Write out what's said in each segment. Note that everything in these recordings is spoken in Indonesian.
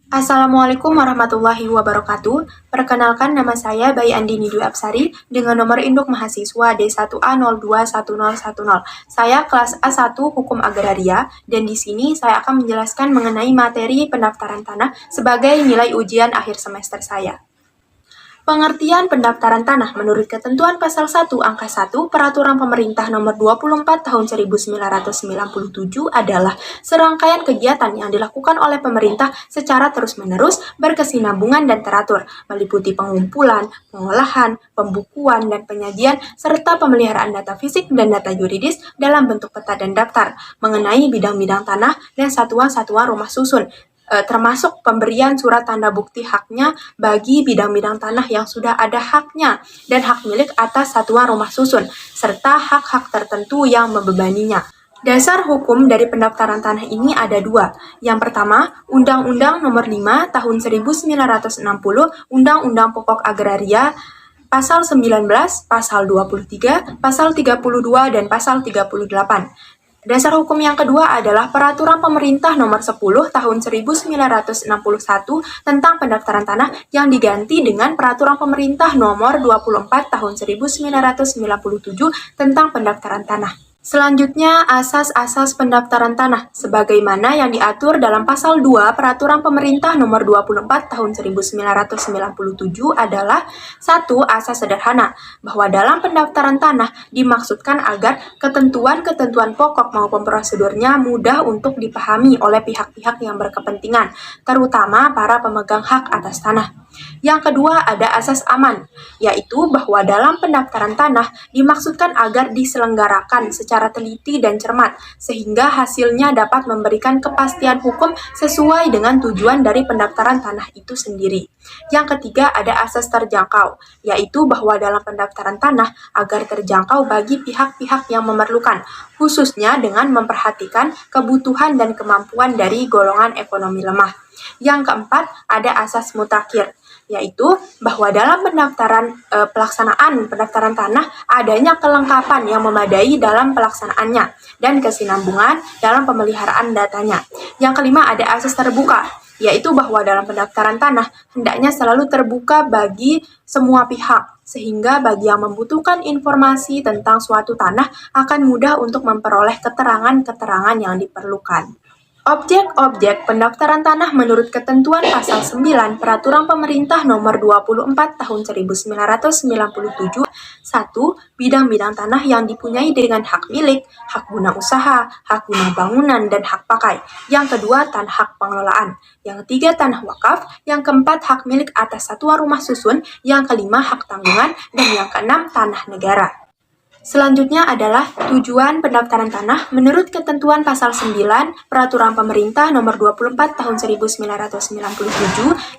Assalamualaikum warahmatullahi wabarakatuh. Perkenalkan, nama saya Bayi Andini Dwi Apsari dengan nomor induk mahasiswa D1A021010. Saya kelas A1 Hukum Agraria dan di sini saya akan menjelaskan mengenai materi pendaftaran tanah sebagai nilai ujian akhir semester saya. Pengertian pendaftaran tanah menurut ketentuan pasal 1 angka 1 Peraturan Pemerintah Nomor 24 Tahun 1997 adalah serangkaian kegiatan yang dilakukan oleh pemerintah secara terus-menerus, berkesinambungan dan teratur, meliputi pengumpulan, pengolahan, pembukuan, dan penyajian, serta pemeliharaan data fisik dan data yuridis dalam bentuk peta dan daftar mengenai bidang-bidang tanah dan satuan-satuan rumah susun, termasuk pemberian surat tanda bukti haknya bagi bidang-bidang tanah yang sudah ada haknya dan hak milik atas satuan rumah susun, serta hak-hak tertentu yang membebaninya. Dasar hukum dari pendaftaran tanah ini ada dua. Yang pertama, Undang-Undang Nomor 5 Tahun 1960, Undang-Undang Pokok Agraria, Pasal 19, Pasal 23, Pasal 32, dan Pasal 38. Dasar hukum yang kedua adalah Peraturan Pemerintah Nomor 10 Tahun 1961 tentang pendaftaran tanah yang diganti dengan Peraturan Pemerintah Nomor 24 Tahun 1997 tentang pendaftaran tanah. Selanjutnya, asas-asas pendaftaran tanah sebagaimana yang diatur dalam Pasal 2 Peraturan Pemerintah Nomor 24 Tahun 1997 adalah: 1. Asas sederhana, bahwa dalam pendaftaran tanah dimaksudkan agar ketentuan-ketentuan pokok maupun prosedurnya mudah untuk dipahami oleh pihak-pihak yang berkepentingan, terutama para pemegang hak atas tanah. Yang kedua, ada asas aman, yaitu bahwa dalam pendaftaran tanah dimaksudkan agar diselenggarakan secara teliti dan cermat, sehingga hasilnya dapat memberikan kepastian hukum sesuai dengan tujuan dari pendaftaran tanah itu sendiri. Yang ketiga, ada asas terjangkau, yaitu bahwa dalam pendaftaran tanah agar terjangkau bagi pihak-pihak yang memerlukan, khususnya dengan memperhatikan kebutuhan dan kemampuan dari golongan ekonomi lemah. Yang keempat, ada asas mutakhir, yaitu bahwa dalam pelaksanaan pendaftaran tanah adanya kelengkapan yang memadai dalam pelaksanaannya dan kesinambungan dalam pemeliharaan datanya. Yang kelima, ada asas terbuka, yaitu bahwa dalam pendaftaran tanah hendaknya selalu terbuka bagi semua pihak, sehingga bagi yang membutuhkan informasi tentang suatu tanah akan mudah untuk memperoleh keterangan-keterangan yang diperlukan. Objek-objek pendaftaran tanah menurut ketentuan Pasal 9 Peraturan Pemerintah Nomor 24 Tahun 1997. 1. Bidang-bidang tanah yang dipunyai dengan hak milik, hak guna usaha, hak guna bangunan, dan hak pakai. Yang kedua, tanah hak pengelolaan. Yang ketiga, tanah wakaf. Yang keempat, hak milik atas satuan rumah susun. Yang kelima, hak tanggungan. Dan yang keenam, tanah negara. Selanjutnya adalah tujuan pendaftaran tanah menurut ketentuan Pasal 9 Peraturan Pemerintah Nomor 24 Tahun 1997,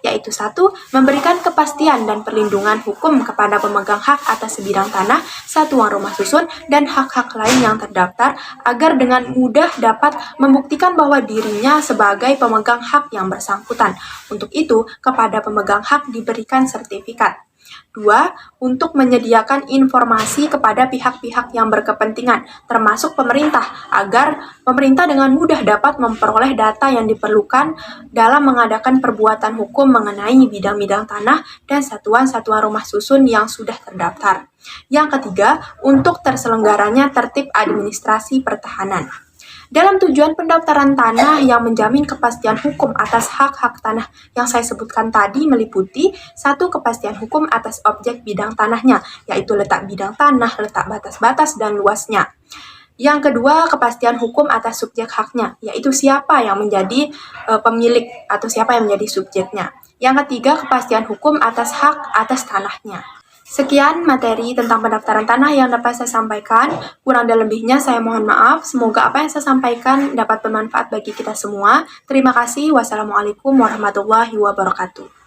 yaitu 1. Memberikan kepastian dan perlindungan hukum kepada pemegang hak atas sebidang tanah, satuan rumah susun, dan hak-hak lain yang terdaftar agar dengan mudah dapat membuktikan bahwa dirinya sebagai pemegang hak yang bersangkutan. Untuk itu, kepada pemegang hak diberikan sertifikat. 2. Untuk menyediakan informasi kepada pihak-pihak yang berkepentingan, termasuk pemerintah, agar pemerintah dengan mudah dapat memperoleh data yang diperlukan dalam mengadakan perbuatan hukum mengenai bidang-bidang tanah dan satuan-satuan rumah susun yang sudah terdaftar. Yang ketiga, untuk terselenggaranya tertib administrasi pertahanan. Dalam tujuan pendaftaran tanah yang menjamin kepastian hukum atas hak-hak tanah yang saya sebutkan tadi meliputi: 1. Kepastian hukum atas objek bidang tanahnya, yaitu letak bidang tanah, letak batas-batas, dan luasnya. Yang kedua, kepastian hukum atas subjek haknya, yaitu siapa yang menjadi pemilik atau siapa yang menjadi subjeknya. Yang ketiga, kepastian hukum atas hak atas tanahnya. Sekian materi tentang pendaftaran tanah yang dapat saya sampaikan. Kurang dan lebihnya saya mohon maaf. Semoga apa yang saya sampaikan dapat bermanfaat bagi kita semua. Terima kasih. Wassalamualaikum warahmatullahi wabarakatuh.